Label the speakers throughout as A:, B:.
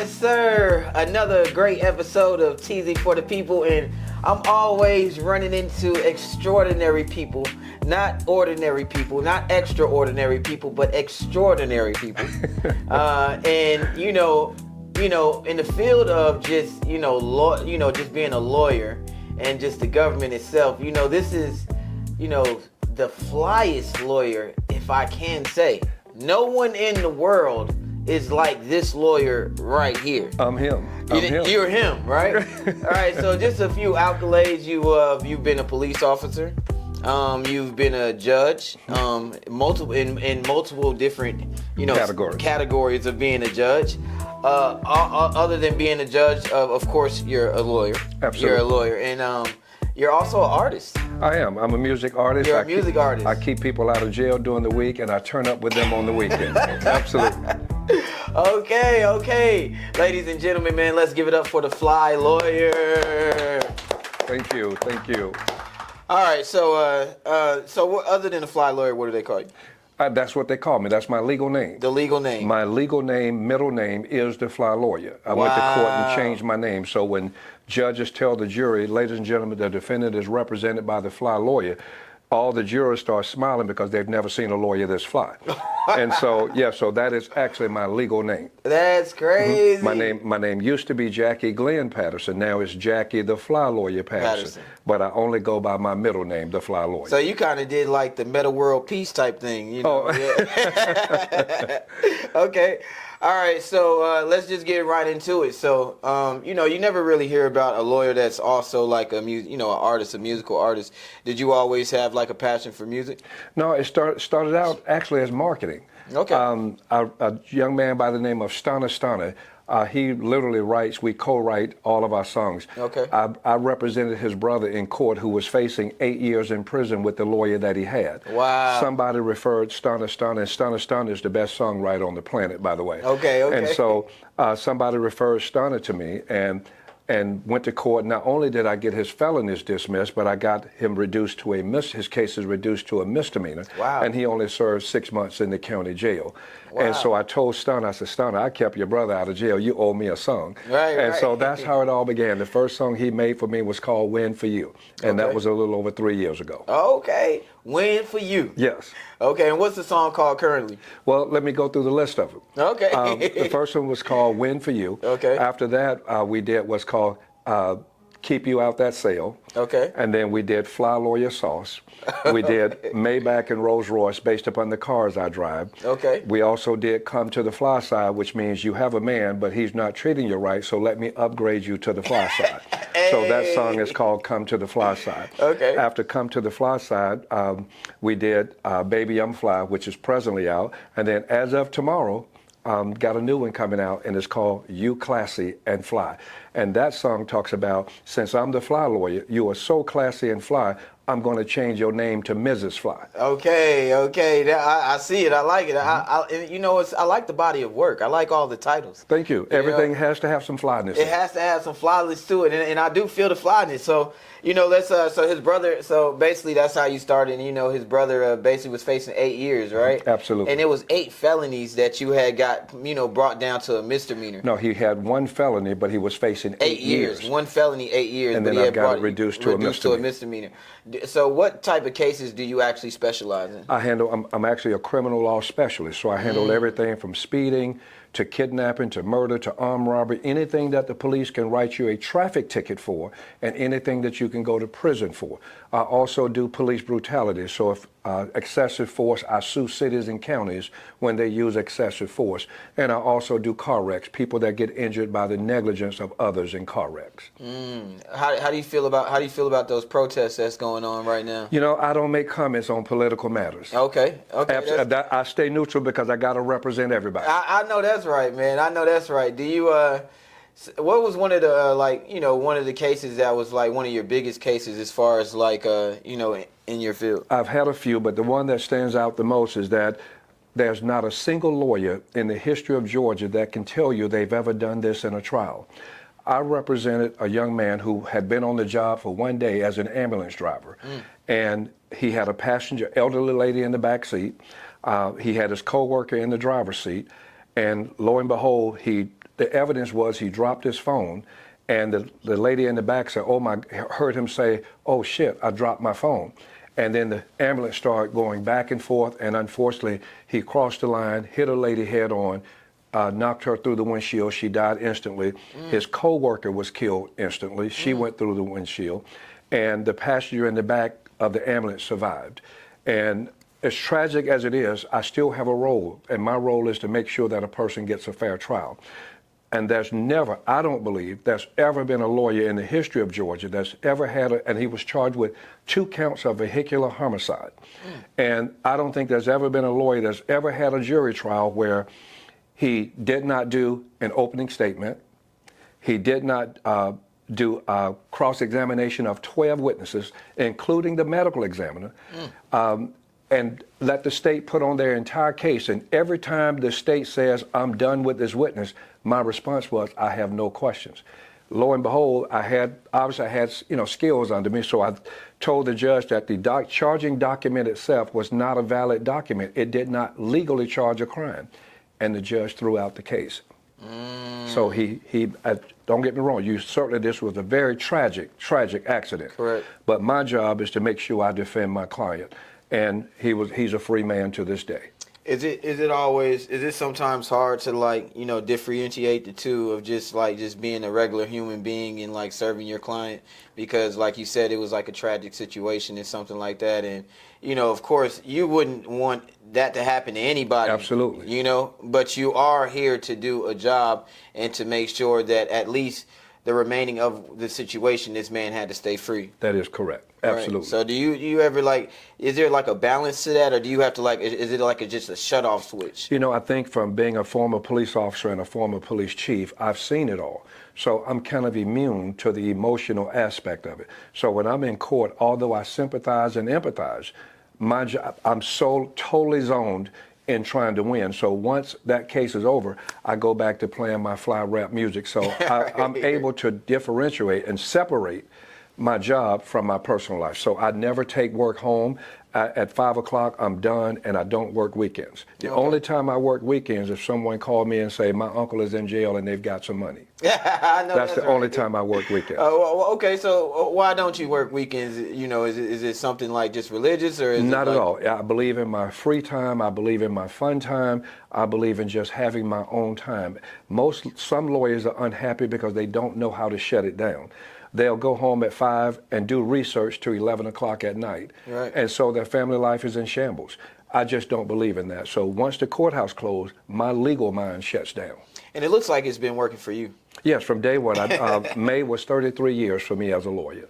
A: Yes, sir. Another great episode of Teezy for the people, and I'm always running into extraordinary people, not ordinary people, not extraordinary people, but extraordinary people. And in the field of just just being a lawyer and just the government itself, this is the flyest lawyer, if I can say. No one in the world is like this lawyer right here.
B: I'm him.
A: You're him, right? All right. So just a few accolades. You've been a police officer. You've been a judge. Multiple different categories of being a judge. Other than being a judge, of course, you're a lawyer.
B: Absolutely.
A: You're a lawyer, and you're also an artist.
B: I am. I'm a music artist.
A: You're a music artist.
B: I keep people out of jail during the week, and I turn up with them on the weekend. Absolutely.
A: Okay. Ladies and gentlemen, man, let's give it up for the fly lawyer.
B: Thank you.
A: All right, so other than the fly lawyer, what do they call you?
B: That's what they call me. That's my legal name.
A: The legal name.
B: My legal name, middle name, is the fly lawyer. I went to court and changed my name. So when judges tell the jury, ladies and gentlemen, the defendant is represented by the fly lawyer, all the jurors start smiling because they've never seen a lawyer this fly. And so that is actually my legal name.
A: That's crazy.
B: My name used to be Jackie Glenn Patterson. Now it's Jackie the Fly Lawyer Patterson. But I only go by my middle name, the Fly Lawyer.
A: So you kind of did like the meta world peace type thing,
B: Oh.
A: Yeah. Okay. All right, so let's just get right into it. So, you never really hear about a lawyer that's also like an artist, a musical artist. Did you always have like a passion for music?
B: No, it started out actually as marketing.
A: Okay.
B: A young man by the name of Stana, he literally we co-write all of our songs.
A: Okay.
B: I represented his brother in court who was facing 8 years in prison with the lawyer that he had.
A: Wow.
B: Somebody referred Stana, and Stana is the best songwriter on the planet, by the way.
A: Okay.
B: And so somebody referred Stana to me and went to court. Not only did I get his felonies dismissed, but I got him reduced to his case is reduced to a misdemeanor.
A: Wow.
B: And he only served 6 months in the county jail.
A: Wow.
B: And so I told Stana, I said, Stana, I kept your brother out of jail. You owe me a song.
A: Right.
B: So that's how it all began. The first song he made for me was called Win for You. And that was a little over 3 years ago.
A: Okay. Win for You.
B: Yes.
A: Okay, and what's the song called currently?
B: Well, let me go through the list of them.
A: Okay.
B: The first one was called Win for You.
A: Okay.
B: After that, we did what's called Keep You Out That Sale.
A: Okay.
B: And then we did Fly Lawyer Sauce. We did Maybach and Rolls Royce based upon the cars I drive.
A: Okay.
B: We also did Come to the Fly Side, which means you have a man, but he's not treating you right, so let me upgrade you to the fly side.
A: Hey.
B: So that song is called Come to the Fly Side.
A: Okay.
B: After Come to the Fly Side, we did Baby I'm Fly, which is presently out. And then as of tomorrow, got a new one coming out, and it's called You Classy and Fly. And that song talks about, since I'm the fly lawyer, you are so classy and fly, I'm going to change your name to Mrs. Fly.
A: Okay. I see it. I like it. I like the body of work. I like all the titles.
B: Thank you. Everything has to have some flyness.
A: It has to have some flyness to it, and I do feel the flyness. So, so his brother. So basically, that's how you started. His brother basically was facing 8 years, right?
B: Absolutely.
A: And it was 8 felonies that you had got, brought down to a misdemeanor.
B: No, he had 1 felony, but he was facing 8 years.
A: 1 felony, 8 years.
B: And
A: but
B: then I got it reduced to a misdemeanor.
A: So what type of cases do you actually specialize in?
B: I'm actually a criminal law specialist, so I handle everything from speeding to kidnapping to murder to armed robbery, anything that the police can write you a traffic ticket for, and anything that you can go to prison for. I also do police brutality, so if excessive force, I sue cities and counties when they use excessive force. And I also do car wrecks, people that get injured by the negligence of others in car wrecks.
A: How do you feel about those protests that's going on right now?
B: I don't make comments on political matters.
A: Okay.
B: I stay neutral because I got to represent everybody.
A: I know that's right, man. I know that's right. Do you what was one of the one of the cases that was like one of your biggest cases as far as in your field?
B: I've had a few, but the one that stands out the most is that there's not a single lawyer in the history of Georgia that can tell you they've ever done this in a trial. I represented a young man who had been on the job for 1 day as an ambulance driver. And he had a passenger, elderly lady in the back seat. He had his coworker in the driver's seat. And lo and behold, he the evidence was he dropped his phone, and the lady in the back said, heard him say, "Oh shit, I dropped my phone." And then the ambulance started going back and forth, and unfortunately, he crossed the line, hit a lady head on, knocked her through the windshield. She died instantly. His co-worker was killed instantly. She went through the windshield, and the passenger in the back of the ambulance survived. And as tragic as it is, I still have a role, and my role is to make sure that a person gets a fair trial. And there's never, I don't believe, there's ever been a lawyer in the history of Georgia that's ever had and he was charged with 2 counts of vehicular homicide. And I don't think there's ever been a lawyer that's ever had a jury trial where he did not do an opening statement, he did not do a cross-examination of 12 witnesses, including the medical examiner, and let the state put on their entire case. And every time the state says, "I'm done with this witness," my response was, "I have no questions." Lo and behold, I had skills under me, so I told the judge that the charging document itself was not a valid document. It did not legally charge a crime, and the judge threw out the case. So he don't get me wrong, this was a very tragic accident.
A: Correct.
B: But my job is to make sure I defend my client, and he's a free man to this day.
A: Is it sometimes hard to differentiate the two of just being a regular human being and like serving your client? Because like you said, it was like a tragic situation and something like that, and of course you wouldn't want that to happen to anybody.
B: Absolutely.
A: But you are here to do a job and to make sure that at least the remaining of the situation, this man had to stay free.
B: That is correct. Absolutely.
A: Right. So do you ever is there like a balance to that, or do you have to is it just a shut off switch?
B: I think from being a former police officer and a former police chief, I've seen it all. So I'm kind of immune to the emotional aspect of it. So when I'm in court, although I sympathize and empathize, my job, I'm so totally zoned in trying to win. So once that case is over, I go back to playing my fly rap music. So I'm able to differentiate and separate my job from my personal life. So I never take work home. At 5 o'clock, I'm done, and I don't work weekends. The only time I work weekends is if someone called me and say, "My uncle is in jail and they've got some money."
A: I know
B: that's the only time I work weekends.
A: Okay, so why don't you work weekends? Is it something like just religious, or is
B: Not
A: it
B: at all. I believe in my free time. I believe in my fun time. I believe in just having my own time. Some lawyers are unhappy because they don't know how to shut it down. They'll go home at 5 and do research till 11 o'clock at night.
A: Right.
B: And so their family life is in shambles. I just don't believe in that. So once the courthouse closed, my legal mind shuts down.
A: And it looks like it's been working for you.
B: Yes, from day one. May was 33 years for me as a lawyer.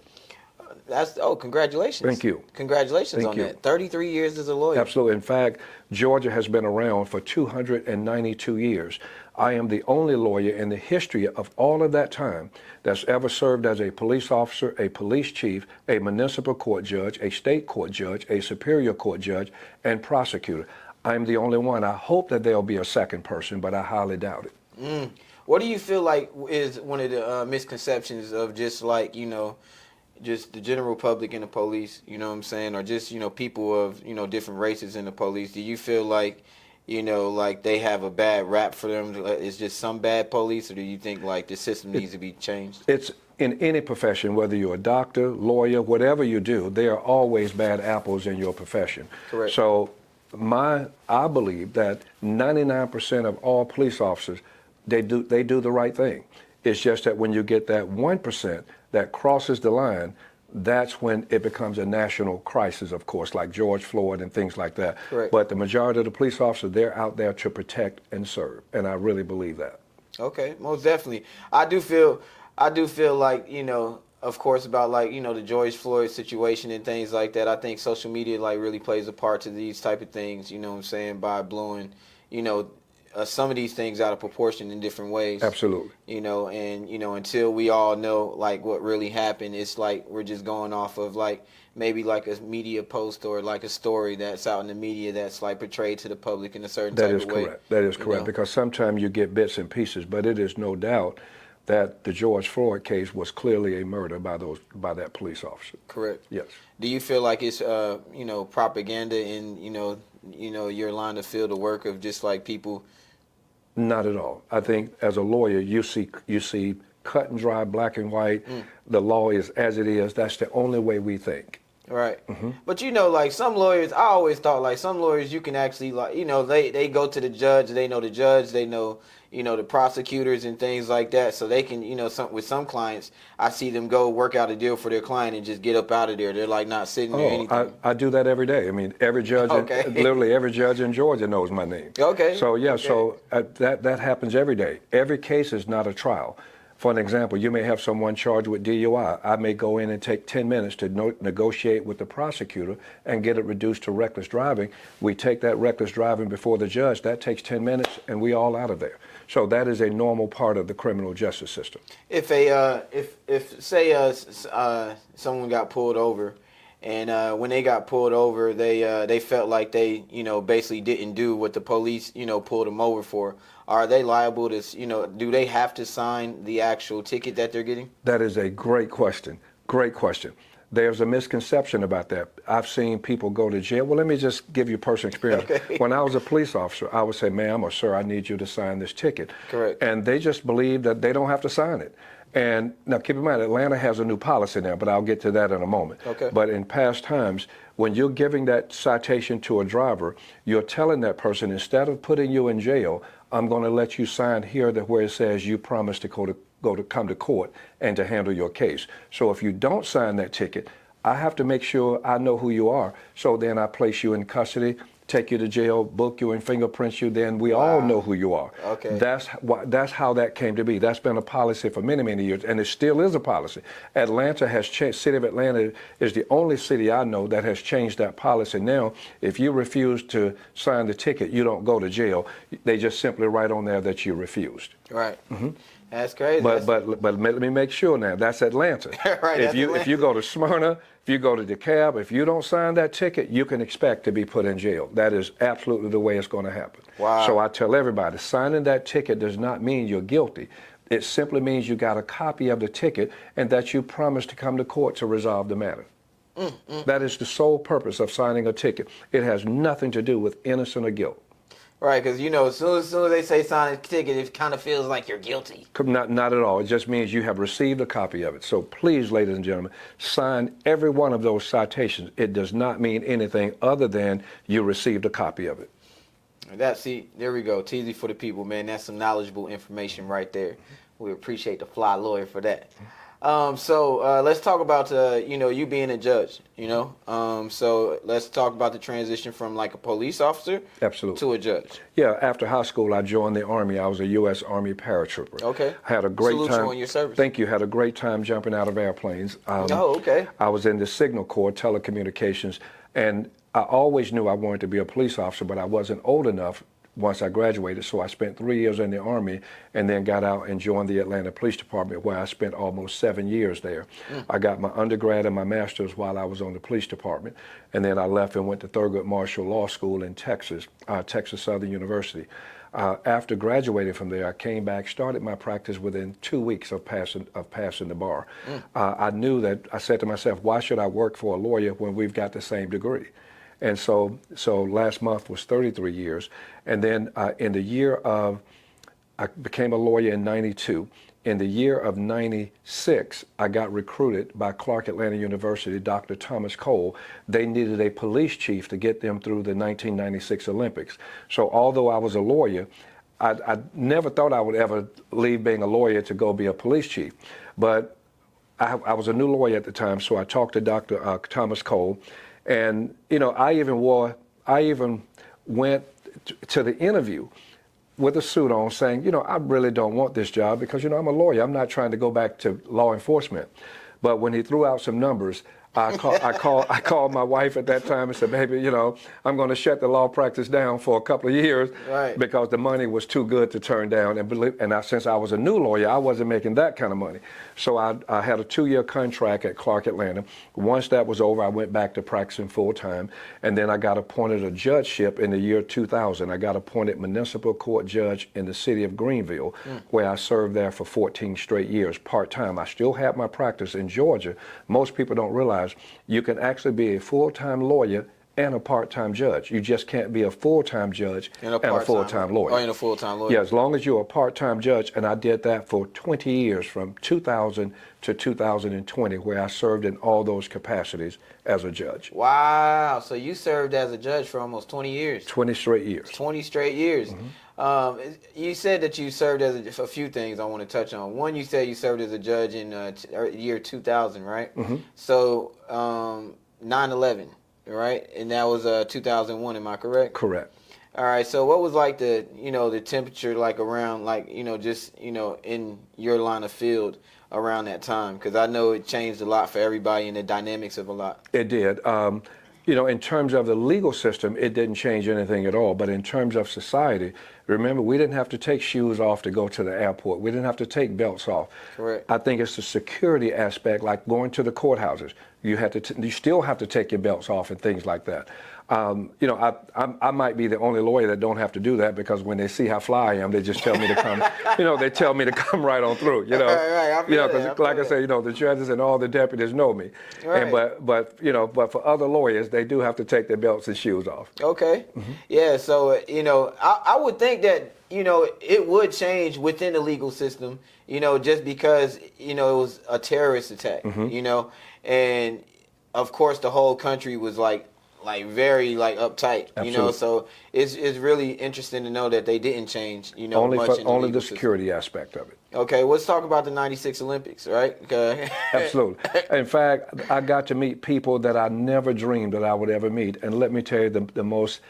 A: Congratulations.
B: Thank you.
A: Congratulations
B: Thank
A: on
B: you.
A: that. 33 years as a lawyer.
B: Absolutely. In fact, Georgia has been around for 292 years. I am the only lawyer in the history of all of that time that's ever served as a police officer, a police chief, a municipal court judge, a state court judge, a superior court judge, and prosecutor. I'm the only one. I hope that there'll be a second person, but I highly doubt it.
A: What do you feel like is one of the misconceptions of just just the general public in the police, you know what I'm saying, or just, people of, different races in the police? Do you feel like, they have a bad rap for them? It's just some bad police, or do you think the system needs to be changed?
B: It's in any profession, whether you're a doctor, lawyer, whatever you do, there are always bad apples in your profession.
A: Correct.
B: So I believe that 99% of all police officers, they do the right thing. It's just that when you get that 1% that crosses the line, that's when it becomes a national crisis, of course, like George Floyd and things like that.
A: Correct.
B: But the majority of the police officers, they're out there to protect and serve, and I really believe that.
A: Okay, most definitely. I do feel like, of course, about the George Floyd situation and things like that. I think social media really plays a part to these type of things, you know what I'm saying, by blowing, some of these things out of proportion in different ways.
B: Absolutely.
A: Until we all know what really happened, it's we're just going off of maybe a media post or a story that's out in the media that's portrayed to the public in a certain type of way.
B: That is correct. Because sometimes you get bits and pieces, but it is no doubt that the George Floyd case was clearly a murder by that police officer.
A: Correct.
B: Yes.
A: Do you feel like it's propaganda in your line of field of work of just people
B: Not at all. I think as a lawyer, you see cut and dry, black and white. The law is as it is. That's the only way we think.
A: Right. But you know, like some lawyers, I always thought like some lawyers you can actually like, you know, they go to the judge, they know the judge, they know, you know, the prosecutors and things like that. So they can, you know, with some clients, I see them go work out a deal for their client and just get up out of there. They're like not sitting there or anything.
B: I do that every day. I mean, every judge, literally every judge in Georgia knows my name.
A: Okay.
B: So yeah, so that happens every day. Every case is not a trial. For an example, you may have someone charged with DUI. I may go in and take 10 minutes to negotiate with the prosecutor and get it reduced to reckless driving. We take that reckless driving before the judge. That takes 10 minutes, and we all out of there. So that is a normal part of the criminal justice system.
A: If say someone got pulled over, and when they got pulled over, they felt like they, you know, basically didn't do what the police, you know, pulled them over for. Are they liable to, you know, do they have to sign the actual ticket that they're getting?
B: That is a great question. Great question. There's a misconception about that. I've seen people go to jail. Well, let me just give you personal experience.
A: Okay.
B: When I was a police officer, I would say, ma'am or sir, I need you to sign this ticket.
A: Correct.
B: And they just believe that they don't have to sign it. And now keep in mind, Atlanta has a new policy now, but I'll get to that in a moment.
A: Okay.
B: But in past times, when you're giving that citation to a driver, you're telling that person, instead of putting you in jail, I'm going to let you sign here where it says you promised to come to court and to handle your case. So if you don't sign that ticket, I have to make sure I know who you are. So then I place you in custody, take you to jail, book you and fingerprint you, then we all know who you are.
A: Okay.
B: That's how that came to be. That's been a policy for many, many years, and it still is a policy. Atlanta has changed. City of Atlanta is the only city I know that has changed that policy. Now, if you refuse to sign the ticket, you don't go to jail. They just simply write on there that you refused.
A: Right. That's crazy.
B: But let me make sure now, that's Atlanta.
A: Right,
B: if you go to Smyrna, if you go to DeKalb, if you don't sign that ticket, you can expect to be put in jail. That is absolutely the way it's going to happen.
A: Wow.
B: So I tell everybody, signing that ticket does not mean you're guilty. It simply means you got a copy of the ticket and that you promised to come to court to resolve the matter. That is the sole purpose of signing a ticket. It has nothing to do with innocent or guilt.
A: Right, because, you know, as soon as they say sign a ticket, it kind of feels like you're guilty.
B: Not at all. It just means you have received a copy of it. So please, ladies and gentlemen, sign every one of those citations. It does not mean anything other than you received a copy of it.
A: There we go. Teezy for the people, man. That's some knowledgeable information right there. We appreciate the fly lawyer for that. So let's talk about, you know, you being a judge, you know. So let's talk about the transition from like a police officer to a judge.
B: Yeah, after high school, I joined the Army. I was a U.S. Army paratrooper.
A: Okay.
B: Had a great
A: Salute
B: time.
A: you on your service.
B: Thank you. Had a great time jumping out of airplanes.
A: Okay.
B: I was in the Signal Corps, telecommunications, and I always knew I wanted to be a police officer, but I wasn't old enough once I graduated, so I spent 3 years in the Army and then got out and joined the Atlanta Police Department, where I spent almost 7 years there. I got my undergrad and my master's while I was on the police department, and then I left and went to Thurgood Marshall Law School in Texas, Texas Southern University. After graduating from there, I came back, started my practice within 2 weeks of passing the bar. I knew that, I said to myself, why should I work for a lawyer when we've got the same degree? And so last month was 33 years. And then in the year of, I became a lawyer in 92. In the year of 96, I got recruited by Clark Atlanta University, Dr. Thomas Cole. They needed a police chief to get them through the 1996 Olympics. So although I was a lawyer, I never thought I would ever leave being a lawyer to go be a police chief. But I was a new lawyer at the time, so I talked to Dr. Thomas Cole. And, you know, I even went to the interview with a suit on saying, you know, I really don't want this job because, you know, I'm a lawyer. I'm not trying to go back to law enforcement. But when he threw out some numbers, I called my wife at that time and said, baby, you know, I'm going to shut the law practice down for a couple of years because the money was too good to turn down. And since I was a new lawyer, I wasn't making that kind of money. So I had a 2-year contract at Clark Atlanta. Once that was over, I went back to practicing full time. And then I got appointed a judgeship in the year 2000. I got appointed municipal court judge in the city of Greenville, where I served there for 14 straight years, part-time. I still had my practice in Georgia. Most people don't realize you can actually be a full-time lawyer and a part-time judge. You just can't be a full-time judge and a full-time lawyer.
A: Oh, and a full-time lawyer.
B: Yeah, as long as you're a part-time judge, and I did that for 20 years, from 2000 to 2020, where I served in all those capacities as a judge.
A: Wow. So you served as a judge for almost 20 years.
B: 20 straight years.
A: 20 straight years. You said that you served as a few things I want to touch on. One, you said you served as a judge in year 2000, right? So 9/11, right? And that was 2001. Am I correct?
B: Correct.
A: All right. So what was like the the temperature like around like just in your line of field around that time? Because I know it changed a lot for everybody and the dynamics of a lot.
B: It did. In terms of the legal system, it didn't change anything at all. But in terms of society, remember, we didn't have to take shoes off to go to the airport. We didn't have to take belts off.
A: Correct.
B: I think it's the security aspect, like going to the courthouses. You still have to take your belts off and things like that. I might be the only lawyer that don't have to do that, because when they see how fly I am, they just tell me to come. They tell me to come right on through.
A: Right.
B: Because like I say, the judges and all the deputies know me.
A: Right.
B: And, but for other lawyers, they do have to take their belts and shoes off.
A: Okay. Yeah. So I would think that it would change within the legal system. Just because it was a terrorist attack. And of course the whole country was like very uptight.
B: Absolutely.
A: So it's really interesting to know that they didn't change.
B: Only
A: much in the
B: only
A: legal
B: the security aspect of it.
A: Okay, let's talk about the '96 Olympics, right? Okay.
B: Absolutely. In fact, I got to meet people that I never dreamed that I would ever meet. And let me tell you, the most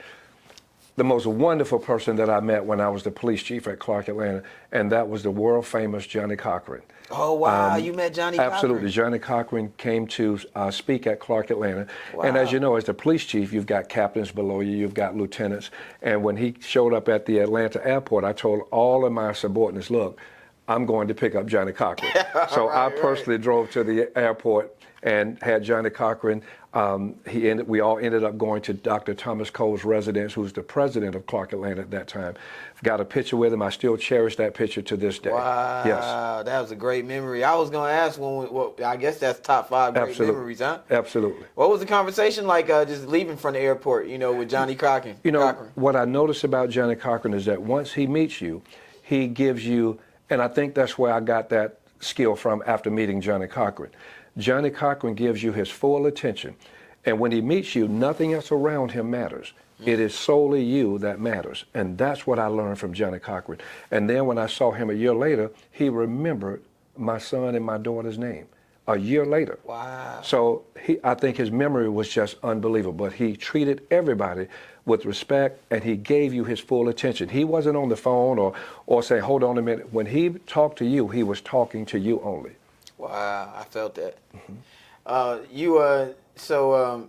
B: wonderful person that I met when I was the police chief at Clark, Atlanta, and that was the world famous Johnny Cochran.
A: Oh, wow. You met Johnny Cochran?
B: Absolutely. Johnny Cochran came to speak at Clark, Atlanta.
A: Wow.
B: And as you know, as the police chief, you've got captains below you, you've got lieutenants. And when he showed up at the Atlanta airport, I told all of my subordinates, look, I'm going to pick up Johnny Cochran. So I personally drove to the airport and had Johnny Cochran. We all ended up going to Dr. Thomas Cole's residence, who's the president of Clark, Atlanta at that time. Got a picture with him. I still cherish that picture to this day.
A: Wow,
B: yes.
A: That was a great memory. I was going to ask I guess that's top 5 great
B: Absolutely.
A: memories, huh?
B: Absolutely.
A: What was the conversation like just leaving from the airport, with Johnny Cochran?
B: What I noticed about Johnny Cochran is that once he meets you, he gives you, and I think that's where I got that skill from after meeting Johnny Cochran. Johnny Cochran gives you his full attention. And when he meets you, nothing else around him matters. It is solely you that matters. And that's what I learned from Johnny Cochran. And then when I saw him a year later, he remembered my son and my daughter's name a year later.
A: Wow.
B: So I think his memory was just unbelievable. But he treated everybody with respect, and he gave you his full attention. He wasn't on the phone or saying, hold on a minute. When he talked to you, he was talking to you only.
A: Wow, I felt that. So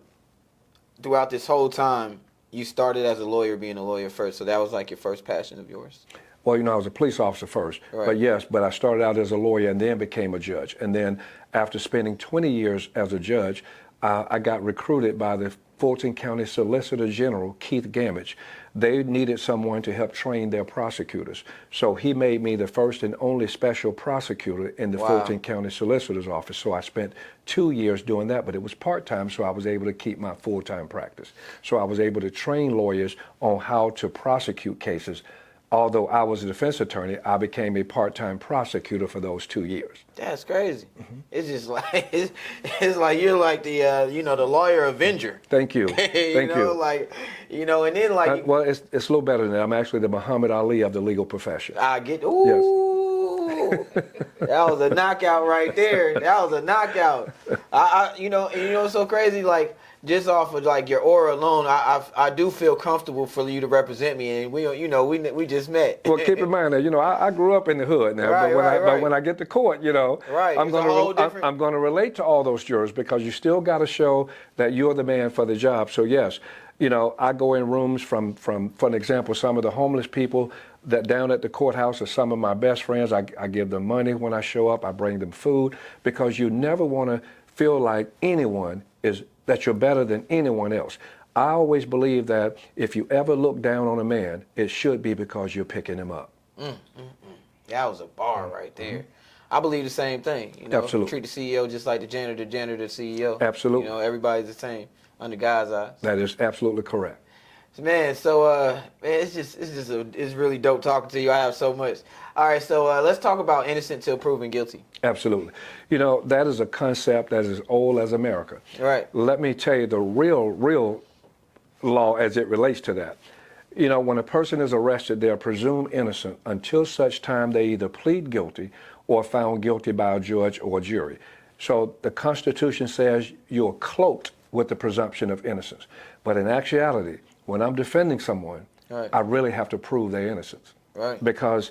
A: throughout this whole time, you started as a lawyer, being a lawyer first. So that was like your first passion of yours.
B: Well, I was a police officer first.
A: Right.
B: But I started out as a lawyer and then became a judge. And then after spending 20 years as a judge, I got recruited by the Fulton County Solicitor General, Keith Gamage. They needed someone to help train their prosecutors. So he made me the first and only special prosecutor in the Fulton County Solicitor's Office. So I spent 2 years doing that, but it was part-time, so I was able to keep my full-time practice. So I was able to train lawyers on how to prosecute cases. Although I was a defense attorney, I became a part-time prosecutor for those 2 years.
A: That's crazy. It's just like it's like you're like the the lawyer avenger.
B: Thank you. Thank you.
A: And then
B: well, it's a little better than that. I'm actually the Muhammad Ali of the legal profession.
A: I get Yes. That was a knockout right there. That was a knockout. It's so crazy. Like, just off of like your aura alone, I do feel comfortable for you to represent me, and we just met.
B: Well, keep in mind that I grew up in the hood now, but when I get to court, I'm going to relate to all those jurors, because you still got to show that you're the man for the job. So yes, I go in rooms from for an example, some of the homeless people that down at the courthouse are some of my best friends. I give them money when I show up. I bring them food, because you never want to feel like that you're better than anyone else. I always believe that if you ever look down on a man, it should be because you're picking him up.
A: That was a bar right there. I believe the same thing.
B: Absolutely.
A: Treat the CEO just like the janitor, the CEO.
B: Absolutely.
A: Everybody's the same. under God's eyes.
B: That is absolutely correct.
A: Man, so man, it's really dope talking to you. I have so much. All right, so let's talk about innocent till proven guilty.
B: Absolutely. You know, that is a concept that is old as America.
A: Right.
B: Let me tell you the real law as it relates to that. You know, when a person is arrested, they are presumed innocent until such time they either plead guilty or found guilty by a judge or a jury. So the Constitution says you're cloaked with the presumption of innocence. But in actuality, when I'm defending someone,
A: right,
B: I really have to prove their innocence.
A: Right.
B: Because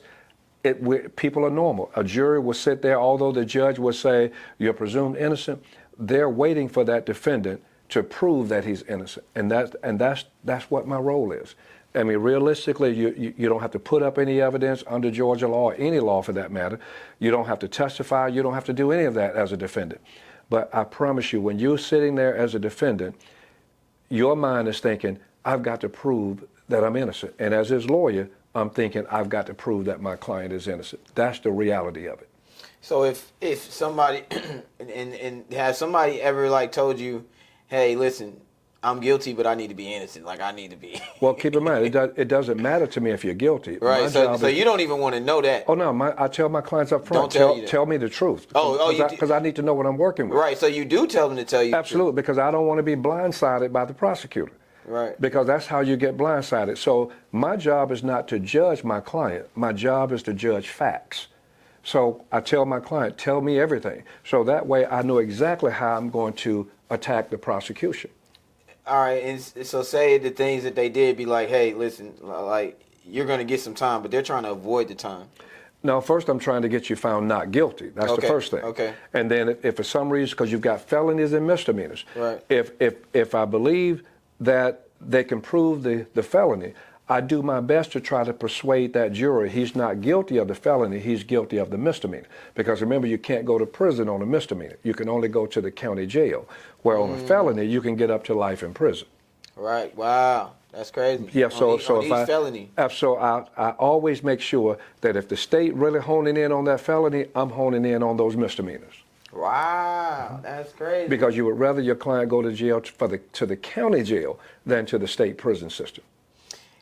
B: people are normal. A jury will sit there, although the judge will say you're presumed innocent, they're waiting for that defendant to prove that he's innocent. And that's what my role is. I mean, realistically, you don't have to put up any evidence under Georgia law, or any law for that matter. You don't have to testify. You don't have to do any of that as a defendant. But I promise you, when you're sitting there as a defendant, your mind is thinking, I've got to prove that I'm innocent. And as his lawyer, I'm thinking, I've got to prove that my client is innocent. That's the reality of it.
A: So if somebody, and has somebody ever like told you, hey, listen, I'm guilty, but I need to be innocent. Like, I need to be.
B: Well, keep in mind, it doesn't matter to me if you're guilty.
A: Right. So you don't even want to know that.
B: Oh, no. I tell my clients up front, tell me the truth. Because I need to know what I'm working with.
A: Right. So you do tell them to tell you
B: Absolutely,
A: the truth.
B: because I don't want to be blindsided by the prosecutor.
A: Right.
B: Because that's how you get blindsided. So my job is not to judge my client. My job is to judge facts. So I tell my client, tell me everything. So that way I know exactly how I'm going to attack the prosecution.
A: All right, and so say the things that they did be like, hey, listen, like, you're going to get some time, but they're trying to avoid the time.
B: No, first I'm trying to get you found not guilty. That's the first thing.
A: Okay.
B: And then if for some reason, because you've got felonies and misdemeanors,
A: right,
B: if I believe that they can prove the felony, I do my best to try to persuade that jury he's not guilty of the felony, he's guilty of the misdemeanor. Because remember, you can't go to prison on a misdemeanor. You can only go to the county jail, where on a felony, you can get up to life in prison.
A: Right. Wow. That's crazy.
B: Yeah, so
A: felony.
B: So I always make sure that if the state really honing in on that felony, I'm honing in on those misdemeanors.
A: Wow, that's crazy.
B: Because you would rather your client go to jail to the county jail than to the state prison system.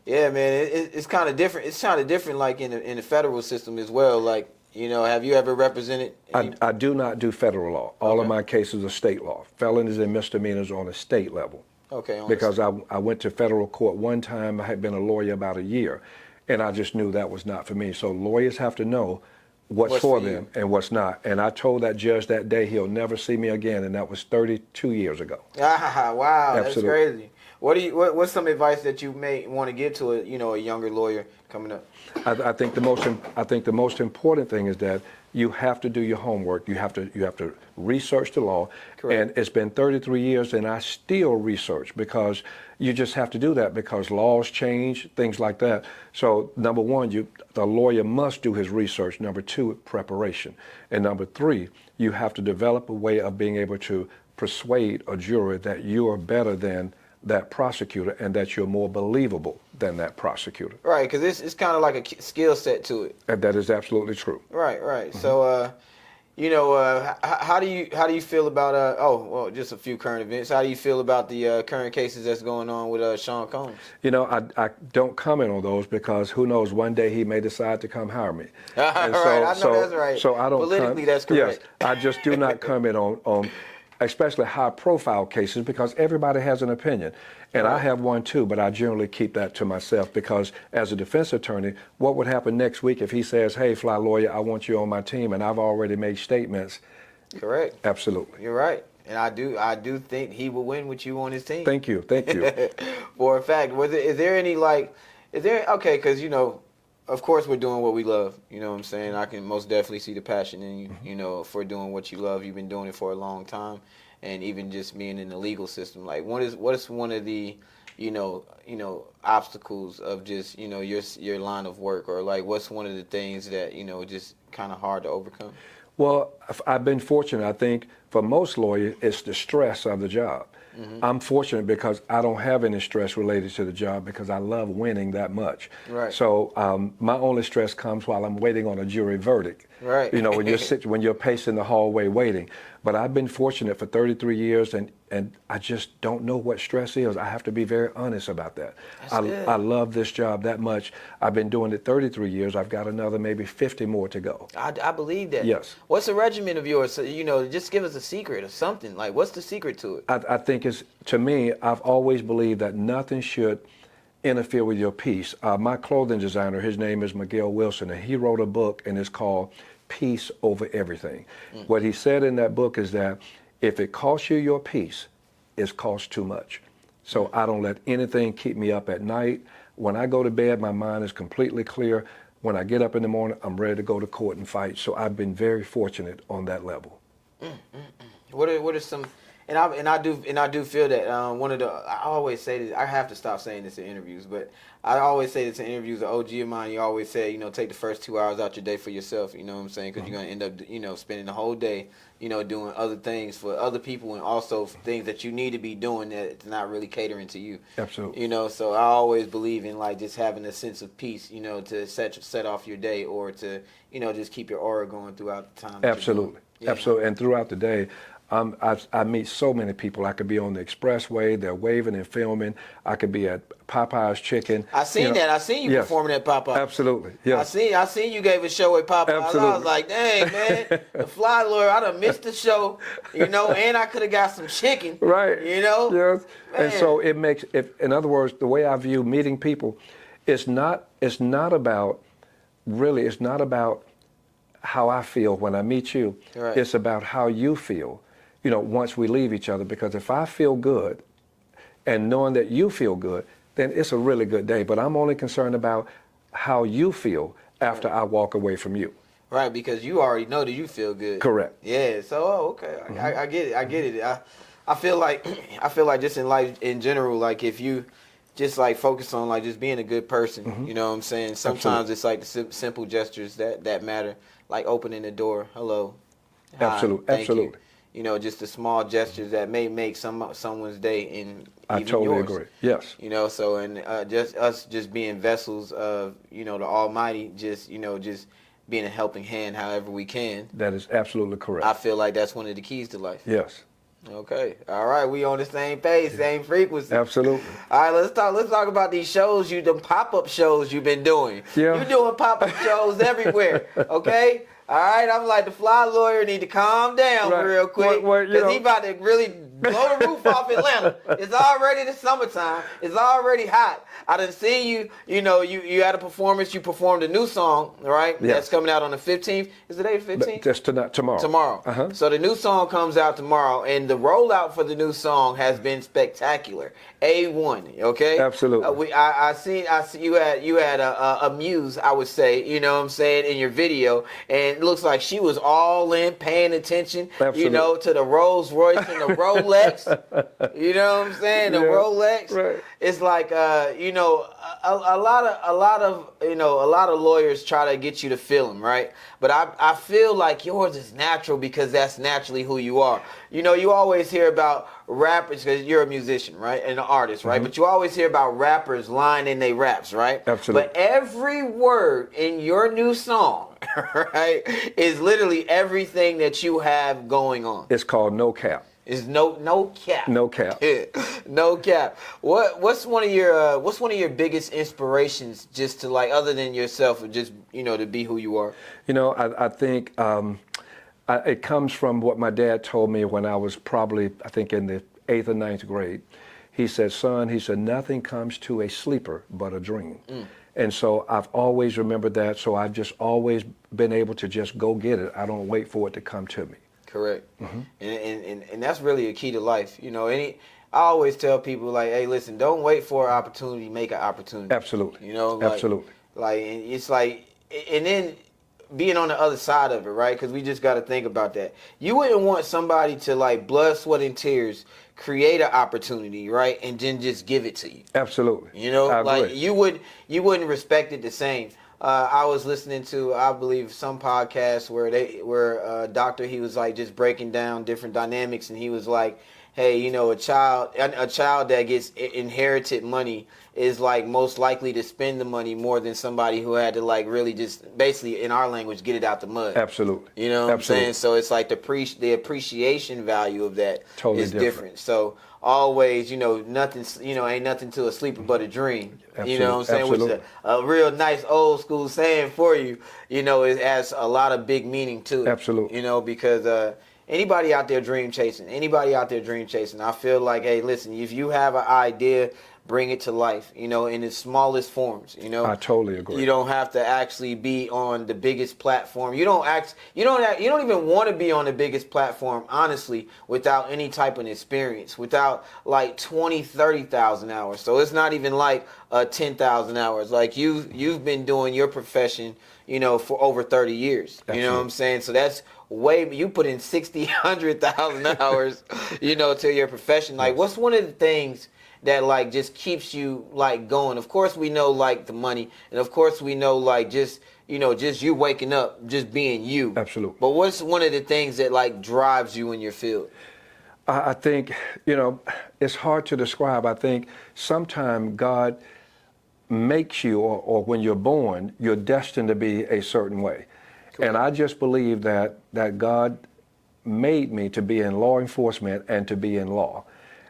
A: Yeah, man, it's kind of different. It's kind of different, like in the federal system as well. Like, you know, have you ever represented?
B: I do not do federal law. All of my cases are state law. Felonies and misdemeanors on a state level.
A: Okay.
B: Because I went to federal court one time. I had been a lawyer about a year, and I just knew that was not for me. So lawyers have to know what's for them and what's not. And I told that judge that day he'll never see me again, and that was 32 years ago.
A: Ah, wow,
B: Absolutely.
A: That's crazy. What's some advice that you may want to give to a younger lawyer coming up?
B: I think the most important thing is that you have to do your homework. You have to research the law.
A: Correct.
B: And it's been 33 years, and I still research, because you just have to do that because laws change, things like that. So number one, the lawyer must do his research. Number two, preparation. And number three, you have to develop a way of being able to persuade a jury that you are better than that prosecutor and that you're more believable than that prosecutor.
A: Right, because it's kind of like a skill set to it.
B: And that is absolutely true.
A: Right. Mm-hmm. So, how do you feel about just a few current events? How do you feel about the current cases that's going on with Sean Combs?
B: You know, I don't comment on those because who knows, one day he may decide to come hire me.
A: Right, I know that's right.
B: So I don't
A: politically that's correct.
B: Yes, I just do not comment on especially high-profile cases, because everybody has an opinion. And
A: right.
B: I have one too, but I generally keep that to myself, because as a defense attorney, what would happen next week if he says, hey, fly lawyer, I want you on my team, and I've already made statements? Correct. Absolutely.
A: You're right. And I do think he will win with you on his team.
B: Thank you.
A: For a fact. Is there okay, because, of course we're doing what we love. You know what I'm saying? I can most definitely see the passion in you, for doing what you love. You've been doing it for a long time. And even just being in the legal system. Like, what is one of the, obstacles of just, your line of work? Or, like, what's one of the things that, just kind of hard to overcome?
B: Well, I've been fortunate. I think for most lawyers, it's the stress of the job. Mm-hmm. I'm fortunate because I don't have any stress related to the job because I love winning that much.
A: Right.
B: So my only stress comes while I'm waiting on a jury verdict.
A: Right.
B: When you're pacing the hallway waiting. But I've been fortunate for 33 years, and and I just don't know what stress is. I have to be very honest about that.
A: Good.
B: I love this job that much. I've been doing it 33 years. I've got another maybe 50 more to go.
A: I believe that.
B: Yes.
A: What's the regimen of yours? So, just give us a secret or something. Like, what's the secret to it?
B: I think to me, I've always believed that nothing should interfere with your peace. My clothing designer, his name is Miguel Wilson, and he wrote a book, and it's called Peace Over Everything. What he said in that book is that if it costs you your peace, it's cost too much. So I don't let anything keep me up at night. When I go to bed, my mind is completely clear. When I get up in the morning, I'm ready to go to court and fight. So I've been very fortunate on that level.
A: What are some? And I do feel that I always say this. I have to stop saying this in interviews, but I always say this in interviews. An OG of mine, you always say, take the first 2 hours out your day for yourself. You know what I'm saying? Because you're gonna end up, spending the whole day, doing other things for other people, and also things that you need to be doing that's not really catering to you.
B: Absolutely.
A: So I always believe in like just having a sense of peace, to set off your day, or to, just keep your aura going throughout the time.
B: Absolutely.
A: Yeah.
B: Absolutely. And throughout the day, I meet so many people. I could be on the expressway, they're waving and filming. I could be at Popeye's Chicken.
A: I seen that. I seen you
B: Yes.
A: performing at Popeye.
B: Absolutely. Yes.
A: I seen you gave a show at Popeye.
B: Absolutely.
A: I was like, dang, man, the fly lawyer, I done missed the show, and I could have got some chicken.
B: Right.
A: Yes.
B: And
A: Man.
B: so it makes, in other words, the way I view meeting people, it's not about how I feel when I meet you.
A: Right.
B: It's about how you feel, once we leave each other. Because if I feel good and knowing that you feel good, then it's a really good day. But I'm only concerned about how you feel after I walk away from you.
A: Right, because you already know that you feel good.
B: Correct.
A: Yeah. So, okay, I get it. I get it. I feel like just in life in general, like if you just like focus on like just being a good person, you know what I'm saying? Sometimes it's like the simple gestures that matter, like opening the door, hello. Hi,
B: Absolutely.
A: thank
B: Absolutely.
A: You. Just the small gestures that may make someone's day, and
B: I
A: even
B: totally
A: yours.
B: agree. Yes.
A: So and just us just being vessels of the Almighty, just just being a helping hand however we can.
B: That is absolutely correct.
A: I feel like that's one of the keys to life.
B: Yes.
A: Okay. All right. We on the same page, same frequency.
B: Absolutely.
A: All right. Let's talk about these shows, them pop-up shows you've been doing.
B: Yeah.
A: You're doing pop-up shows everywhere. Okay. All right. I'm like, the fly lawyer need to calm down
B: Right.
A: real quick, because he about to really blow the roof off Atlanta. It's already the summertime. It's already hot. I done seen you. You had a performance. You performed a new song, right?
B: Yes.
A: That's coming out on the 15th. Is the day the 15th?
B: Just tomorrow.
A: Tomorrow.
B: Uh-huh.
A: So the new song comes out tomorrow, and the rollout for the new song has been spectacular. A1. Okay.
B: Absolutely.
A: I see you had a muse, I would say. You know what I'm saying, in your video, and it looks like she was all in, paying attention.
B: Absolutely.
A: To the Rolls Royce and the Rolex. You know what I'm saying? The Rolex.
B: Right.
A: It's like a lot of lawyers try to get you to feel them, right? But I feel like yours is natural, because that's naturally who you are. You always hear about rappers, because you're a musician, right, and an artist, right? But you always hear about rappers lying in their raps, right?
B: Absolutely.
A: But every word in your new song, right, is literally everything that you have going on.
B: It's called No Cap.
A: Is no cap.
B: No cap.
A: No cap. What's one of your biggest inspirations, just to like, other than yourself, or just to be who you are?
B: I think it comes from what my dad told me when I was probably, I think, in the 8th or 9th grade. He said, son, nothing comes to a sleeper but a dream. And so I've always remembered that. So I've just always been able to just go get it. I don't wait for it to come to me.
A: Correct. And that's really a key to life. I always tell people, like, hey, listen, don't wait for an opportunity, make an opportunity.
B: Absolutely.
A: Absolutely. Like, it's like, and then being on the other side of it, right? Because we just got to think about that. You wouldn't want somebody to, like, blood, sweat, and tears create an opportunity, right, and then just give it to you.
B: Absolutely.
A: I like you wouldn't respect it the same. I was listening to, I believe, some podcast where a doctor, he was like just breaking down different dynamics, and he was like, hey, you know, a child that gets inherited money is like most likely to spend the money more than somebody who had to like really just basically, in our language, get it out the mud.
B: Absolutely.
A: You know what
B: Absolutely.
A: I'm saying? So it's like the appreciation value of that
B: Totally
A: is
B: different.
A: So always, you know, ain't nothing to a sleeper but a dream. You know what I'm saying?
B: Absolutely.
A: Which is a real nice old school saying for you. You know, it has a lot of big meaning to it.
B: Absolutely.
A: You know, because anybody out there dream chasing, I feel like, hey, listen, if you have an idea, bring it to life, you know, in its smallest forms, you know.
B: I totally agree.
A: You don't have to actually be on the biggest platform. You don't even want to be on the biggest platform, honestly, without any type of experience, without like 20, 30,000 hours. So it's not even like 10,000 hours. Like you've been doing your profession, you know, for over 30 years.
B: Absolutely.
A: You know what I'm saying? So that's you put in 60, 100,000 hours, you know, to your profession. Like, what's one of the things that like just keeps you like going? Of course we know like the money, and of course we know like just, you know, just you waking up, just being you.
B: Absolutely.
A: But what's one of the things that like drives you in your field?
B: I think, you know, it's hard to describe. I think sometimes God makes you, or when you're born, you're destined to be a certain way. Correct. And I just believe that God made me to be in law enforcement and to be in law.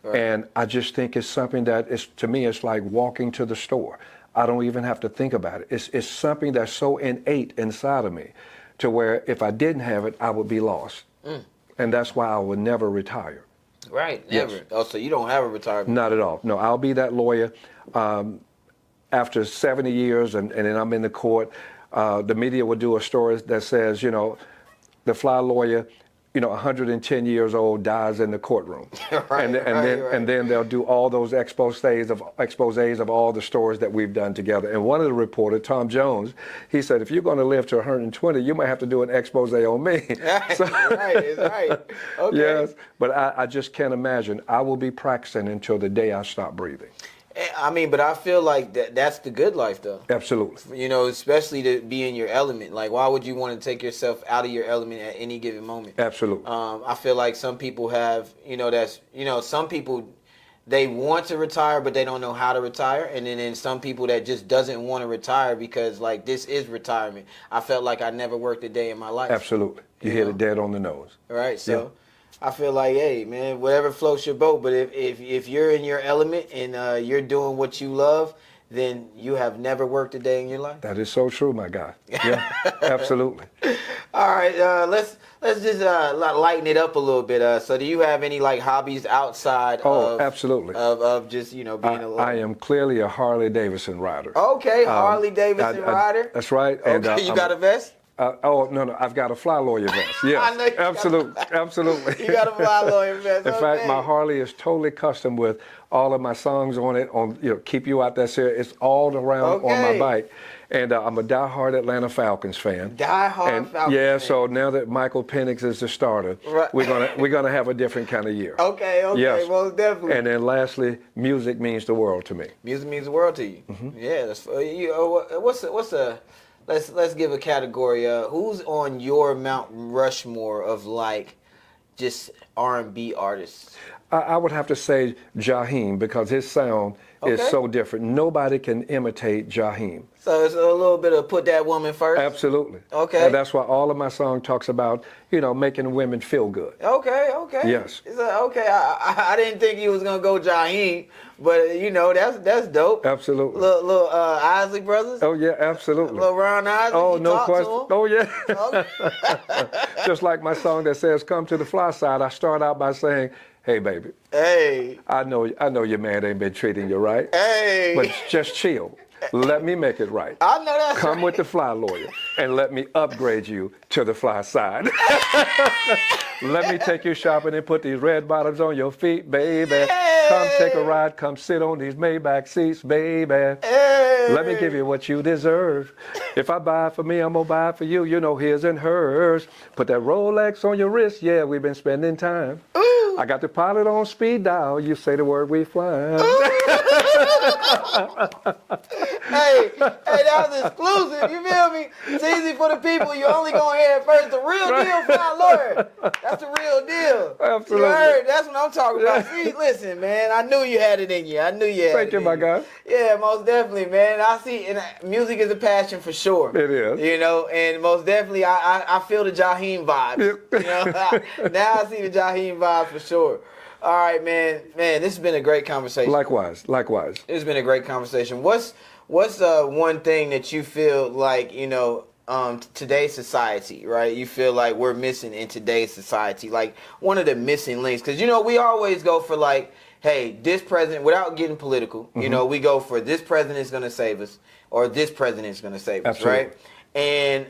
B: Right. And I just think it's something that is, to me, it's like walking to the store. I don't even have to think about it. It's something that's so innate inside of me to where if I didn't have it, I would be lost. And that's why I would never retire.
A: Right, never. Yes. Oh, so you don't have a retirement?
B: Not at all. No, I'll be that lawyer. After 70 years and then I'm in the court, the media will do a story that says, you know, the fly lawyer, you know, 110 years old dies in the courtroom.
A: Right,
B: and then they'll do all those exposés of all the stories that we've done together. And one of the reporters, Tom Jones, he said, if you're going to live to 120, you might have to do an expose on me.
A: Right. Okay.
B: Yes, but I just can't imagine. I will be practicing until the day I stop breathing.
A: I mean, but I feel like that's the good life, though.
B: Absolutely.
A: You know, especially to be in your element. Like, why would you want to take yourself out of your element at any given moment?
B: Absolutely.
A: I feel like some people have, you know, some people, they want to retire, but they don't know how to retire. And then some people that just doesn't want to retire because, like, this is retirement. I felt like I never worked a day in my life.
B: Absolutely. You hit it dead on the nose.
A: Right. So. Yeah. I feel like, hey, man, whatever floats your boat. But if you're in your element and you're doing what you love, then you have never worked a day in your life.
B: That is so true, my guy. Yeah, absolutely.
A: All right, let's just lighten it up a little bit. So, do you have any like hobbies outside?
B: Oh, absolutely.
A: Of just being a.
B: I am clearly a Harley Davidson rider.
A: Okay, Harley Davidson rider.
B: That's right.
A: Okay, and, you got a vest?
B: No, I've got a fly lawyer vest. Yes, absolutely.
A: You got a fly lawyer vest.
B: In fact, my Harley is totally custom with all of my songs on it. On Keep You Out That Serious. It's all around on my bike. And I'm a diehard Atlanta Falcons fan.
A: Falcons fan.
B: So now that Michael Penix is the starter, right. we're gonna have a different kind of year.
A: Okay, yes. Well, definitely.
B: And then lastly, music means the world to me.
A: Music means the world to you. Mm-hmm. Yeah. Let's give a category. Who's on your Mount Rushmore of like just R&B artists?
B: I would have to say Jaheim because his sound is so different. Nobody can imitate Jaheim.
A: So it's a little bit of put that woman first?
B: Absolutely.
A: Okay.
B: And that's why all of my song talks about, making women feel good.
A: Okay.
B: Yes.
A: Okay. I didn't think you was going to go Jaheim, but, that's dope.
B: Absolutely.
A: Little Isley Brothers?
B: Oh, yeah, absolutely.
A: Little Ron Isley?
B: Oh, no question. Oh, yeah.
A: Okay.
B: Just like my song that says, come to the fly side, I start out by saying, hey, baby.
A: Hey.
B: I know your man ain't been treating you right.
A: Hey.
B: But just chill. Let me make it right.
A: I know that's
B: Come
A: right.
B: with the fly lawyer and let me upgrade you to the fly side. Let me take you shopping and put these red bottoms on your feet, baby. Hey. Come take a ride. Come sit on these Maybach seats, baby.
A: Hey.
B: Let me give you what you deserve. If I buy for me, I'm going to buy for you. His and hers. Put that Rolex on your wrist. Yeah, we've been spending time.
A: Ooh.
B: I got the pilot on speed dial. You say the word, we fly.
A: hey, that was exclusive. You feel me? Teezy for the people. You only gonna hear it first. The real deal fly lawyer. That's the real deal.
B: Absolutely.
A: You heard? That's what I'm talking about. See, listen, man. I knew you had it in you. I knew you had
B: Thank
A: it
B: you,
A: in
B: my
A: you.
B: guy.
A: Yeah, most definitely, man. I see, and music is a passion for sure.
B: It is.
A: You know, and most definitely, I feel the Jaheim vibes.
B: Yep.
A: You know, now I see the Jaheim vibes for sure. All right, man. Man, this has been a great conversation.
B: Likewise.
A: It's been a great conversation. What's one thing that you feel like, you know, today's society, right? You feel like we're missing in today's society, like one of the missing links, because you know we always go for like, hey, this president, without getting political, you know, we go for this president is going to save us, or this president is going to save us,
B: Absolutely.
A: right? And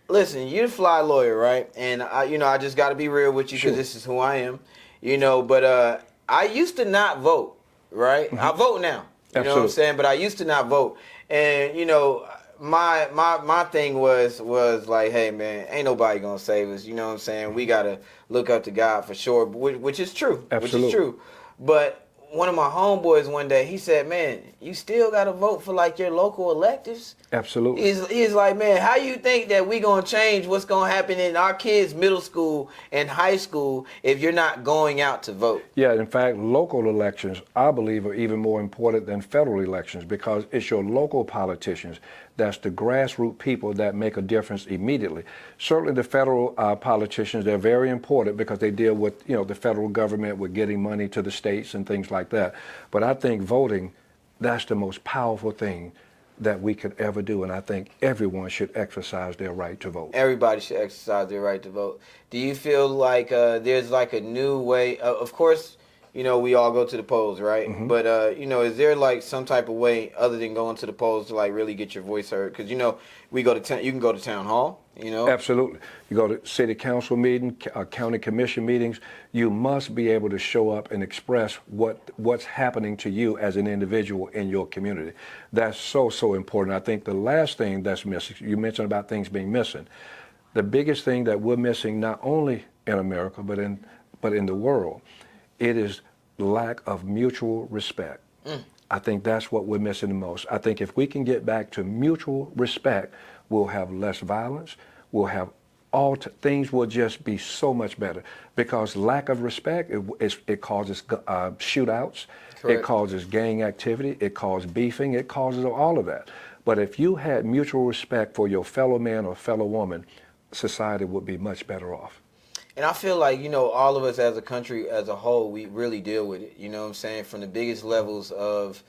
A: listen, you're the fly lawyer, right? And I just got to be real with you because this is who I am, you know. But I used to not vote, right? I vote now, you know what I'm saying? But I used to not vote, and you know. My thing was like, hey man, ain't nobody gonna save us. You know what I'm saying? We gotta look up to God for sure, which is true.
B: Absolutely.
A: Which is true. But one of my homeboys one day, he said, man, you still gotta vote for like your local electives.
B: Absolutely.
A: He's like, man, how you think that we gonna change what's gonna happen in our kids' middle school and high school if you're not going out to vote?
B: Yeah, in fact, local elections, I believe, are even more important than federal elections because it's your local politicians. That's the grassroots people that make a difference immediately. Certainly the federal politicians, they're very important because they deal with, you know, the federal government with getting money to the states and things like that. But I think voting, that's the most powerful thing that we could ever do, and I think everyone should exercise their right to vote.
A: Everybody should exercise their right to vote. Do you feel like there's like a new way? Of course, you know, we all go to the polls, right? But, you know, is there like some type of way other than going to the polls to like really get your voice heard? Because, you know, you can go to town hall, you know?
B: Absolutely. You go to city council meetings, county commission meetings, you must be able to show up and express what's happening to you as an individual in your community. That's so important. I think the last thing that's missing, you mentioned about things being missing. The biggest thing that we're missing, not only in America, but in the world, it is lack of mutual respect. I think that's what we're missing the most. I think if we can get back to mutual respect, we'll have less violence. We'll have things will just be so much better because lack of respect, it causes shootouts.
A: Correct.
B: It causes gang activity. It causes beefing. It causes all of that. But if you had mutual respect for your fellow man or fellow woman, society would be much better off.
A: And I feel like, you know, all of us as a country as a whole, we really deal with it. You know what I'm saying? From the biggest levels of,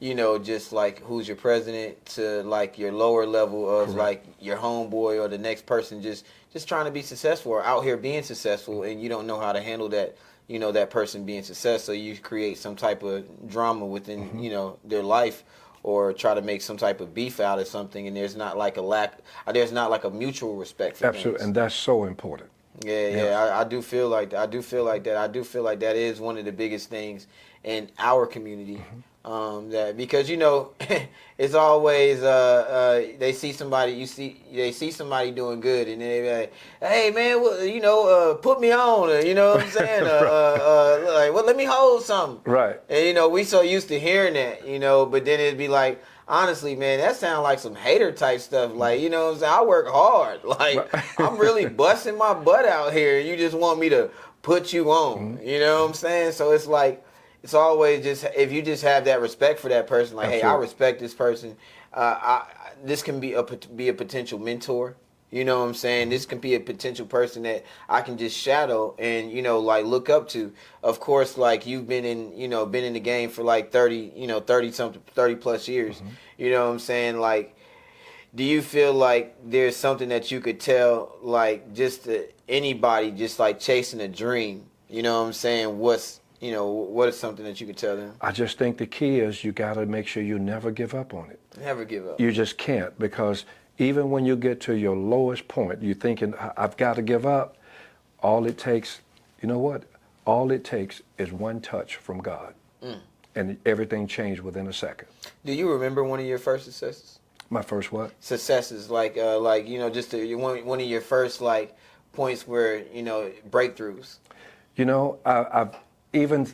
A: you know, just like who's your president to like your lower level of like your homeboy or the next person just trying to be successful or out here being successful, and you don't know how to handle that, you know, that person being successful. So you create some type of drama within, you know, their life, or try to make some type of beef out of something, and there's not like a mutual respect for
B: Absolutely,
A: things.
B: and that's so important.
A: I do feel like that. I do feel like that is one of the biggest things in our community. That because you know, it's always they see somebody somebody doing good, and they be like, hey man, well, you know, put me on, or, you know what I'm saying, like, well, let me hold something.
B: Right.
A: And you know, we so used to hearing that, you know, but then it'd be like, honestly, man, that sounds like some hater type stuff. Like, you know what I'm saying? I work hard. Like, I'm really busting my butt out here. You just want me to put you on. You know what I'm saying? So it's like, it's always just, if you just have that respect for that person, like,
B: Absolutely.
A: hey, I respect this person. This can be a potential mentor. You know what I'm saying? This can be a potential person that I can just shadow and, you know, like look up to. Of course, like you've been in the game for like 30 plus years. You know what I'm saying? Like, do you feel like there's something that you could tell, like just to anybody just like chasing a dream? You know what I'm saying? What is something that you could tell them?
B: I just think the key is you got to make sure you never give up on it.
A: Never give up.
B: You just can't, because even when you get to your lowest point, you're thinking, I've got to give up. All it takes, you know what? All it takes is one touch from God. And everything changed within a second.
A: Do you remember one of your first successes?
B: My first what?
A: Successes, like you know, just one of your first like points where, you know, breakthroughs.
B: You know, I've even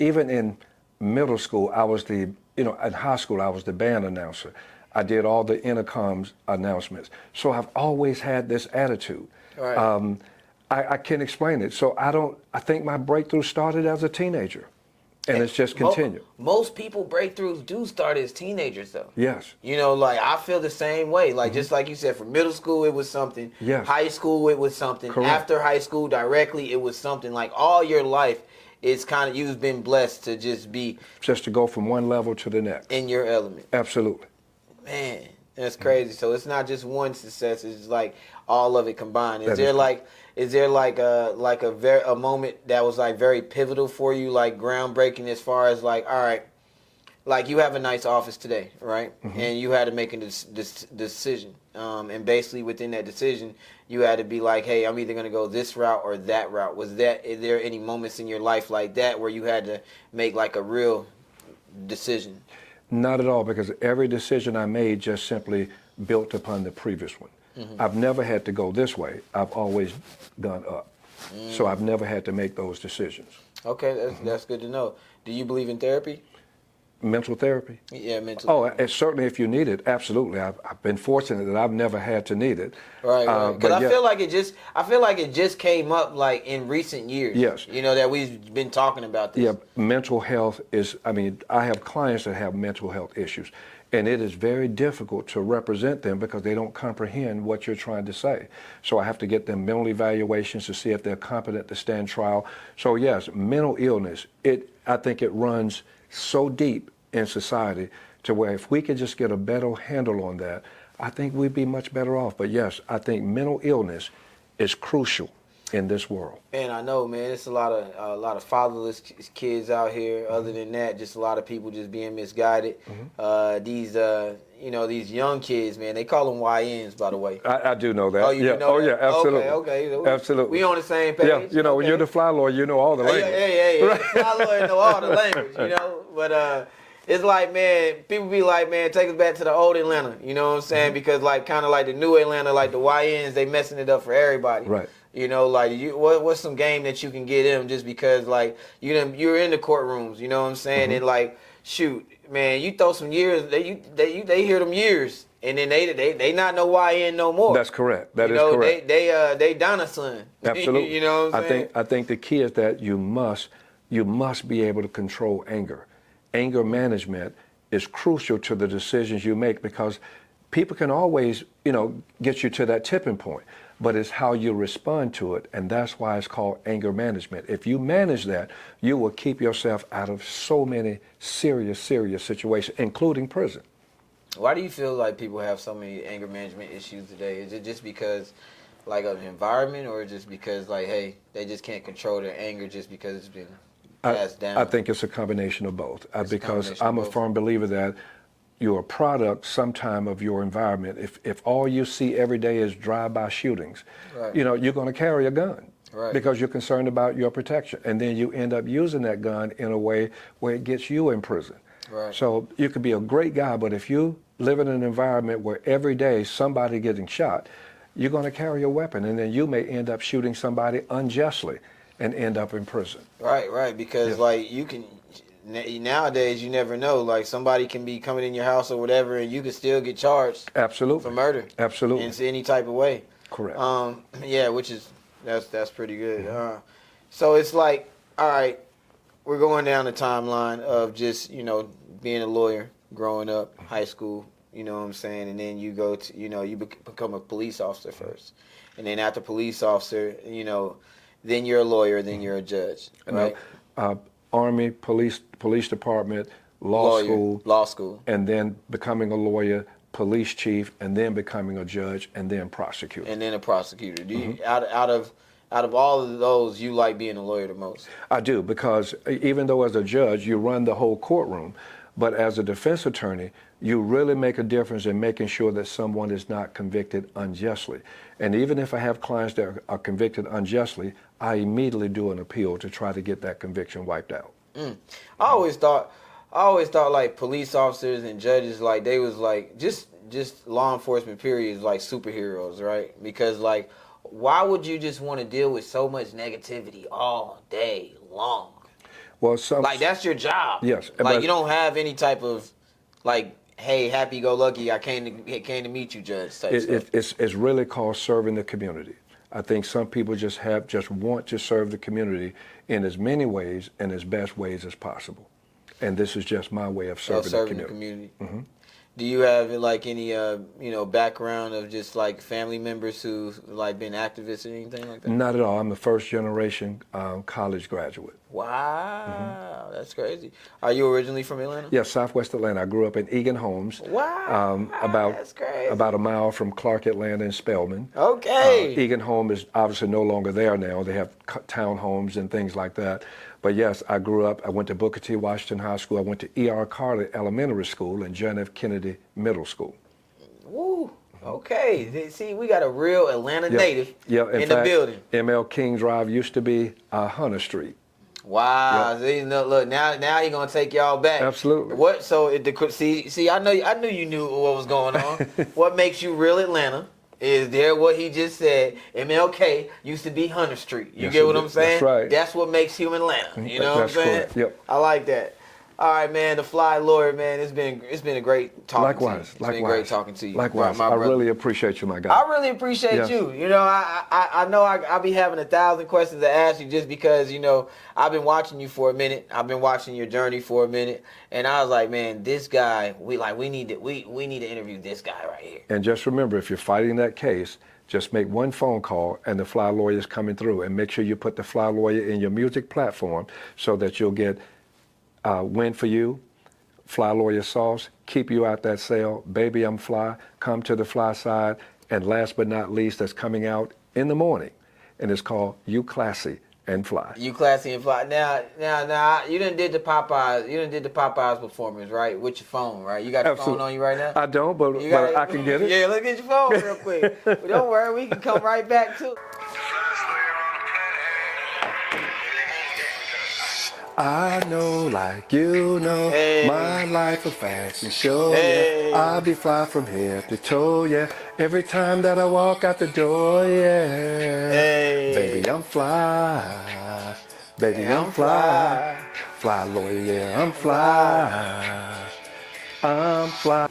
B: in middle school, I was in high school, I was the band announcer. I did all the intercoms announcements. So I've always had this attitude.
A: Right.
B: I can't explain it. So I think my breakthrough started as a teenager, and it's just continued.
A: Most people breakthroughs do start as teenagers, though.
B: Yes.
A: You know, like I feel the same way. Like just like you said, from middle school it was something.
B: Yes.
A: High school it was something.
B: Correct.
A: After high school directly it was something. Like all your life, it's kind of you've been blessed to just be
B: Just to go from one level to the next.
A: in your element.
B: Absolutely.
A: Man, that's crazy. So it's not just one success; it's like all of it combined. Is
B: That
A: there
B: is
A: like, is there like a moment that was like very pivotal for you, like groundbreaking as far as like, all right, like you have a nice office today, right? And you had to make a decision, and basically within that decision, you had to be like, hey, I'm either gonna go this route or that route. Is there any moments in your life like that where you had to make like a real decision?
B: Not at all, because every decision I made just simply built upon the previous one. I've never had to go this way. I've always gone up. So I've never had to make those decisions.
A: Okay, that's good to know. Do you believe in therapy?
B: Mental therapy?
A: Yeah, mental.
B: Oh, certainly if you need it, absolutely. I've been fortunate that I've never had to need it.
A: Right. Because
B: but
A: I feel like it just came up like in recent years.
B: Yes.
A: You know that we've been talking about this.
B: Yeah, mental health is, I have clients that have mental health issues, and it is very difficult to represent them because they don't comprehend what you're trying to say. So I have to get them mental evaluations to see if they're competent to stand trial. So yes, mental illness, I think it runs so deep in society to where if we could just get a better handle on that, I think we'd be much better off. But yes, I think mental illness is crucial in this world.
A: And I know, man, it's a lot of fatherless kids out here. Other than that, just a lot of people just being misguided. These young kids, man, they call them YNs, by the way.
B: I do know that.
A: Oh, you know that?
B: Yeah, absolutely.
A: Okay.
B: Absolutely.
A: We on the same page.
B: Yeah, when you're the fly lawyer, you know all the language.
A: Yeah. Fly lawyer know all the language, you know. But it's like, man, people be like, man, take us back to the old Atlanta. You know what I'm saying? Because like kind of like the new Atlanta, like the YNs, they messing it up for everybody.
B: Right.
A: You know, like what's some game that you can get them just because like you're in the courtrooms. You know what I'm saying? And like, shoot, man, you throw some years, they hear them years. And then they not no YN no more.
B: That's correct. That is correct.
A: They Donna son.
B: Absolutely.
A: You know what I'm saying?
B: I think the key is that you must be able to control anger. Anger management is crucial to the decisions you make because people can always, get you to that tipping point, but it's how you respond to it, and that's why it's called anger management. If you manage that, you will keep yourself out of so many serious situations, including prison.
A: Why do you feel like people have so many anger management issues today? Is it just because like of the environment, or just because like, hey, they just can't control their anger just because it's been passed down?
B: I think it's a combination of both, because I'm a firm believer that you're a product sometime of your environment. If all you see every day is drive-by shootings,
A: right.
B: You're going to carry a gun.
A: Right.
B: Because you're concerned about your protection, and then you end up using that gun in a way where it gets you in prison.
A: Right.
B: So you could be a great guy, but if you live in an environment where every day somebody getting shot, you're going to carry a weapon, and then you may end up shooting somebody unjustly and end up in prison.
A: Right, because like you can, nowadays you never know, like somebody can be coming in your house or whatever and you can still get charged.
B: Absolutely.
A: For murder.
B: Absolutely.
A: In any type of way.
B: Correct.
A: Which is, that's pretty good. So it's like, all right, we're going down the timeline of just, being a lawyer, growing up, high school, you know what I'm saying? And then you go to, you become a police officer first. And then after police officer, then you're a lawyer, then you're a judge, right?
B: Army, police department, law school, and then becoming a lawyer, police chief, and then becoming a judge, and then prosecutor.
A: And then a prosecutor. Do you, out of all of those, you like being a lawyer the most?
B: I do, because even though as a judge you run the whole courtroom, but as a defense attorney, you really make a difference in making sure that someone is not convicted unjustly. And even if I have clients that are convicted unjustly, I immediately do an appeal to try to get that conviction wiped out.
A: I always thought like police officers and judges, like they was like just law enforcement period is like superheroes, right? Because like, why would you just want to deal with so much negativity all day long?
B: Well,
A: like that's your job.
B: Yes.
A: Like you don't have any type of like hey, happy go lucky, I came to meet you, Judge. Type stuff.
B: It's really called serving the community. I think some people just want to serve the community in as many ways and as best ways as possible. And this is just my way of serving the community. Mm-hmm.
A: Do you have like any background of just like family members who like been activists or anything like that?
B: Not at all. I'm a first generation college graduate.
A: Wow, that's crazy. Are you originally from Atlanta?
B: Yeah, Southwest Atlanta. I grew up in Egan Homes.
A: Wow, that's crazy.
B: About a mile from Clark, Atlanta, and Spelman.
A: Okay.
B: Egan Home is obviously no longer there now. They have townhomes and things like that. But yes, I grew up. I went to Booker T. Washington High School. I went to E.R. Carter Elementary School and John F. Kennedy Middle School.
A: Woo. Okay. See, we got a real Atlanta native in
B: fact,
A: the building.
B: M.L. King Drive used to be Hunter Street.
A: Wow. See, look, now he gonna take y'all back.
B: Absolutely.
A: What? So see, I knew you knew what was going on. What makes you real Atlanta? Is there what he just said? MLK used to be Hunter Street. You get what I'm saying?
B: That's right.
A: That's what makes him Atlanta. You know what I'm saying?
B: Correct. Yep.
A: I like that. All right, man. The Fly Lawyer, man. It's been a great talking to you. It's been great talking to you.
B: Likewise. I really appreciate you, my guy.
A: I really appreciate you. You know, I know I'll be having 1,000 questions to ask you just because, I've been watching you for a minute. I've been watching your journey for a minute. And I was like, man, this guy, we need to interview this guy right here.
B: And just remember, if you're fighting that case, just make one phone call and the Fly Lawyer is coming through. And make sure you put the Fly Lawyer in your music platform so that you'll get Win For You, Fly Lawyer Sauce, Keep You Out That Cell, Baby I'm Fly, Come to the Fly Side, and last but not least, that's coming out in the morning, and it's called You Classy and Fly.
A: You Classy and Fly. Now, you done did the Popeyes. You done did the Popeyes performance, right? With your phone, right? You got your phone on you right now?
B: I don't, but I can get it.
A: Yeah, let's get your phone real quick. But don't worry, we can come right back to it.
B: I know, like you know, my life a fashion show.
A: Hey.
B: Yeah. I'll be fly from head to toe. Yeah, every time that I walk out the door. Yeah,
A: Hey.
B: Baby I'm fly. Baby I'm fly. Fly Lawyer, yeah I'm fly. I'm fly.